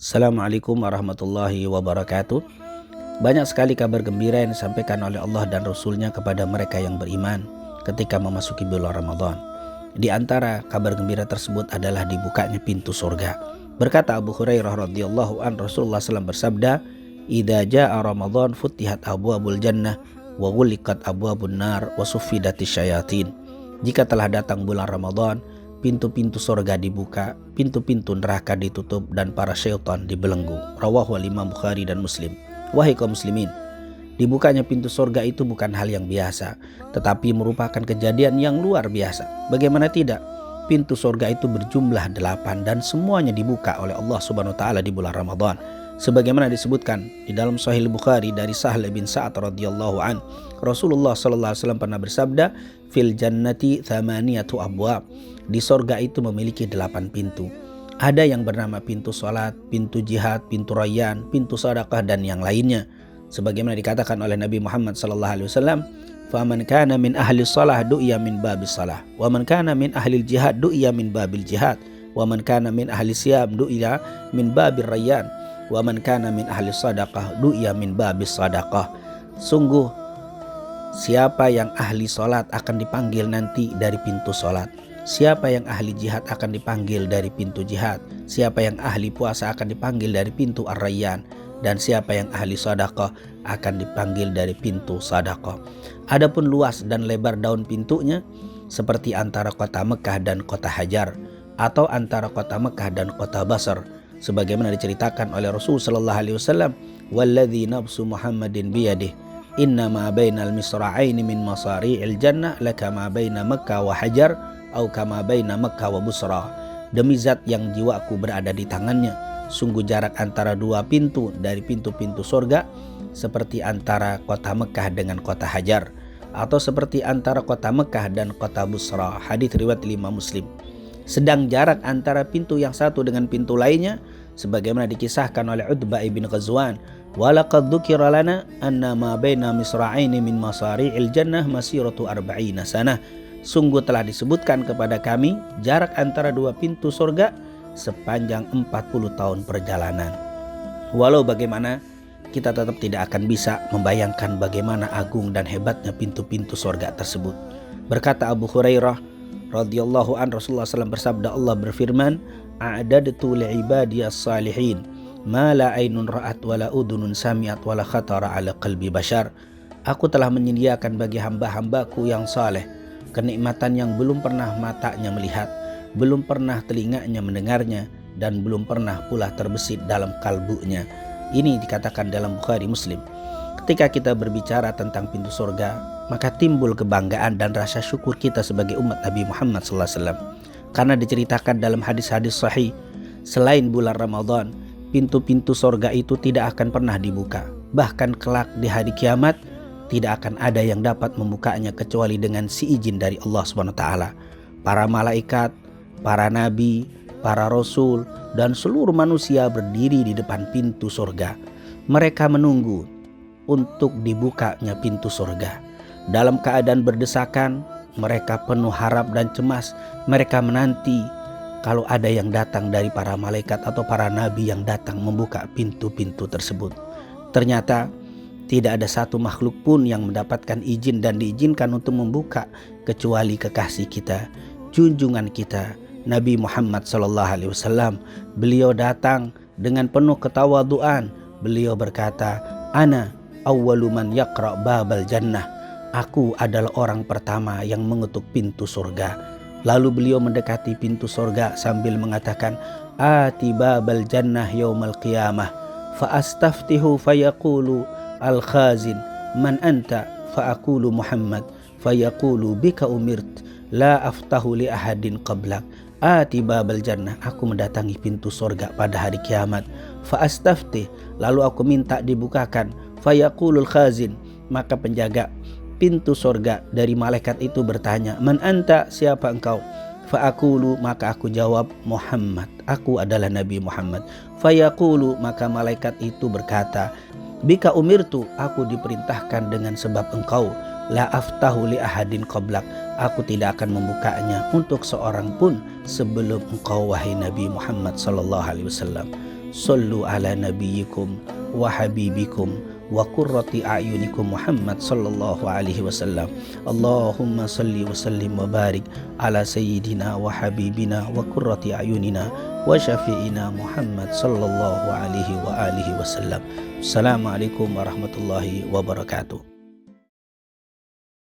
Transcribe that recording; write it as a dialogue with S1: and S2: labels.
S1: Assalamualaikum warahmatullahi wabarakatuh. Banyak sekali kabar gembira yang disampaikan oleh Allah dan Rasul-Nya kepada mereka yang beriman ketika memasuki bulan Ramadan. Di antara kabar gembira tersebut adalah dibukanya pintu surga. Berkata Abu Hurairah radhiyallahu an, Rasulullah SAW bersabda, "Idza jaa Ramadan futihat abwabul jannah wa ghuliqat abwabun nar wa suffidatis syayatin." Jika telah datang bulan Ramadan, pintu-pintu surga dibuka, pintu-pintu neraka ditutup, dan para syaitan dibelenggu. Rawahu Imam Bukhari dan Muslim. Wahai kaum muslimin, dibukanya pintu surga itu bukan hal yang biasa, tetapi merupakan kejadian yang luar biasa. Bagaimana tidak? Pintu surga itu berjumlah 8 dan semuanya dibuka oleh Allah Subhanahu wa taala di bulan Ramadan. Sebagaimana disebutkan di dalam Sahih Bukhari dari Sahl bin Sa'ad radhiyallahu an, Rasulullah sallallahu alaihi wasallam pernah bersabda, "Fil jannati thamaniyatu abwab." Di surga itu memiliki 8 pintu. Ada yang bernama pintu salat, pintu jihad, pintu rayyan, pintu sedekah, dan yang lainnya. Sebagaimana dikatakan oleh Nabi Muhammad sallallahu alaihi wasallam, "Faman kana min ahli shalah du'iya min babis salah, wa man kana min ahli jihad du'iya min babil jihad, wa man kana min ahli siyam du'iya min babir rayyan, wa man kana min ahli sadaqah du'iya min babis sadaqah." Sungguh siapa yang ahli salat akan dipanggil nanti dari pintu salat. Siapa yang ahli jihad akan dipanggil dari pintu jihad. Siapa yang ahli puasa akan dipanggil dari pintu ar-rayyan. Dan siapa yang ahli sedekah akan dipanggil dari pintu sedekah. Adapun luas dan lebar daun pintunya seperti antara kota Mekah dan kota Hajar, atau antara kota Mekah dan kota Basr, sebagaimana diceritakan oleh Rasul sallallahu alaihi wasallam, "Walladzi nafsu Muhammadin biyadihi, inna ma bainal misra'aini min masari'il jannah laka ma baina Makkah wa Hajar au kama baina Makkah wa Busra." Demi zat yang jiwaku berada di tangannya, sungguh jarak antara dua pintu dari pintu-pintu surga seperti antara kota Mekah dengan kota Hajar, atau seperti antara kota Mekah dan kota Busra. Hadits riwayat Imam Muslim. Sedang jarak antara pintu yang satu dengan pintu lainnya sebagaimana dikisahkan oleh Utbah ibn Ghazwan, "Walaqad dzukira lana anna ma baina misra'aini min masari'il jannah masiratu arba'ina sanah." Sungguh telah disebutkan kepada kami jarak antara dua pintu surga sepanjang 40 tahun perjalanan. Walau bagaimana, kita tetap tidak akan bisa membayangkan bagaimana agung dan hebatnya pintu-pintu surga tersebut. Berkata Abu Hurairah radhiyallahu an, Rasulullah SAW bersabda, Allah berfirman, "A'dadtu li'ibadiyas salihin ma la ainun ra'at wa la udhunun sami'at wa la khatara ala qalbi bashar." Aku telah menyediakan bagi hamba-hambaku yang saleh kenikmatan yang belum pernah matanya melihat, belum pernah telinganya mendengarnya, dan belum pernah pula terbesit dalam kalbunya. Ini dikatakan dalam Bukhari Muslim. Ketika kita berbicara tentang pintu surga, maka timbul kebanggaan dan rasa syukur kita sebagai umat Nabi Muhammad SAW. Karena diceritakan dalam hadis-hadis sahih, selain bulan Ramadan, pintu-pintu surga itu tidak akan pernah dibuka. Bahkan kelak di hari kiamat, tidak akan ada yang dapat membukanya kecuali dengan izin dari Allah SWT. Para malaikat, para nabi, para rasul, dan seluruh manusia berdiri di depan pintu surga. Mereka menunggu untuk dibukanya pintu surga. Dalam keadaan berdesakan, mereka penuh harap dan cemas. Mereka menanti kalau ada yang datang dari para malaikat atau para nabi yang datang membuka pintu-pintu tersebut. Ternyata tidak ada satu makhluk pun yang mendapatkan izin dan diizinkan untuk membuka kecuali kekasih kita, junjungan kita, Nabi Muhammad SAW. Beliau datang dengan penuh ketawaduan. Beliau berkata, "Ana awwalu man yaqra' babal jannah." Aku adalah orang pertama yang mengetuk pintu surga. Lalu beliau mendekati pintu surga sambil mengatakan, "Ati babal jannah yaumal qiyamah fa astaftihu fayaqulu al-khazin man anta fa'aqulu Muhammad fayaqulu bika umirt la aftahu li ahadin qablak." Ati babal jannah, aku mendatangi pintu surga pada hari kiamat. Fa'astaftih, lalu aku minta dibukakan. Fayaqulul khazin, maka penjaga pintu surga dari malaikat itu bertanya, "Man anta, siapa engkau?" Fa'aqulu, maka aku jawab, "Muhammad, aku adalah Nabi Muhammad." Fayaqulu, maka malaikat itu berkata, "Bika umirtu, aku diperintahkan dengan sebab engkau. La aftahu li ahadin qablak, aku tidak akan membukanya untuk seorang pun sebelum engkau wahai Nabi Muhammad sallallahu alaihi wasallam." sallu ala nabiyyikum wa habibikum wa qurrati a'yunikum Muhammad sallallahu alaihi wasallam. Allahumma salli wa sallim wa barik ala sayyidina wa habibina wa qurrati a'yunina wa syafi'ina Muhammad sallallahu alaihi wa alihi wasallam. Assalamualaikum warahmatullahi wabarakatuh.